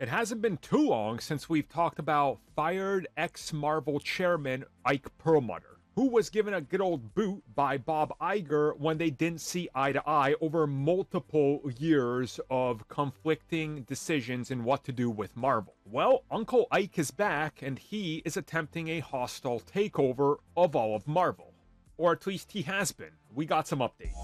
It hasn't been too long since we've talked about fired ex-Marvel chairman Ike Perlmutter, who was given a good old boot by Bob Iger when they didn't see eye to eye over multiple years of conflicting decisions in what to do with Marvel. Well, Uncle Ike is back, and he is attempting a hostile takeover of all of Marvel. Or at least he has been. We got some updates.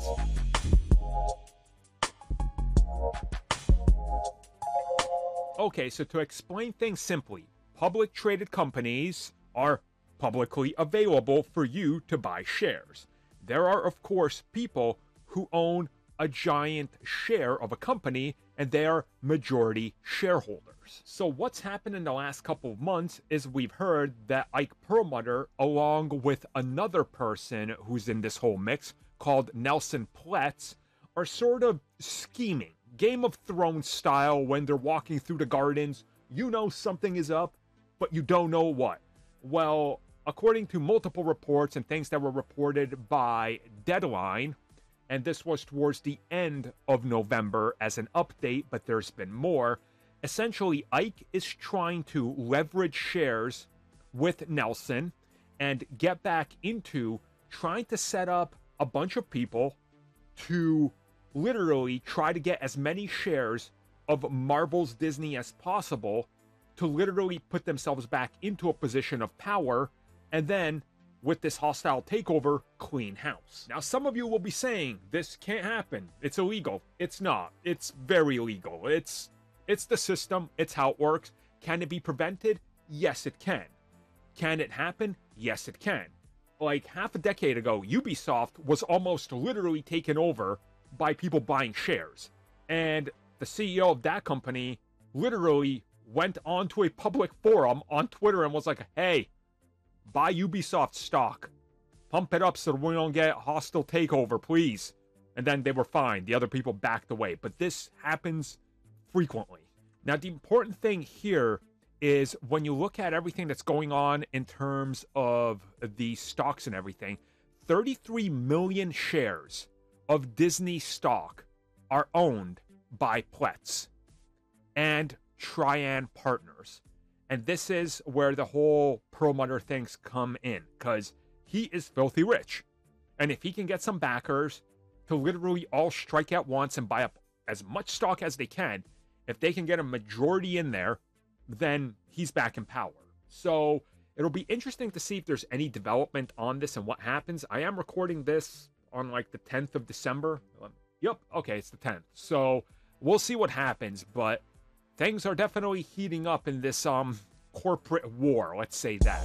Okay, so to explain things simply, public traded companies are publicly available for you to buy shares. There are, of course, people who own a giant share of a company, and they are majority shareholders. So what's happened in the last couple of months is we've heard that Ike Perlmutter, along with another person who's in this whole mix called Nelson Pletz, are sort of scheming. Game of Thrones style, when they're walking through the gardens, you know something is up, but you don't know what. Well, according to multiple reports and things that were reported by Deadline, and this was towards the end of November as an update, but there's been more, essentially Ike is trying to leverage shares with Nelson and get back into trying to set up a bunch of people to literally try to get as many shares of Marvel's Disney as possible to literally put themselves back into a position of power, and then with this hostile takeover, clean house. Now, some of you will be saying this can't happen, it's illegal. It's not. It's very legal. It's the system. It's how it works. Can it be prevented? Yes, it can. Can it happen? Yes, it can. Like half a decade ago, Ubisoft was almost literally taken over by people buying shares. And the CEO of that company literally went onto a public forum on Twitter and was like, hey, buy Ubisoft stock. Pump it up so we don't get hostile takeover, please. And then they were fine. The other people backed away. But this happens frequently. Now, the important thing here is when you look at everything that's going on in terms of the stocks and everything, 33 million shares of Disney stock are owned by Pletz and Trian Partners. And this is where the whole Perlmutter things come in, because he is filthy rich. And if he can get some backers to literally all strike at once and buy up as much stock as they can, if they can get a majority in there, then he's back in power. So it'll be interesting to see if there's any development on this and what happens. I am recording this on like the 10th of December. Yep, okay, it's the 10th. So we'll see what happens, but things are definitely heating up in this corporate war, let's say that.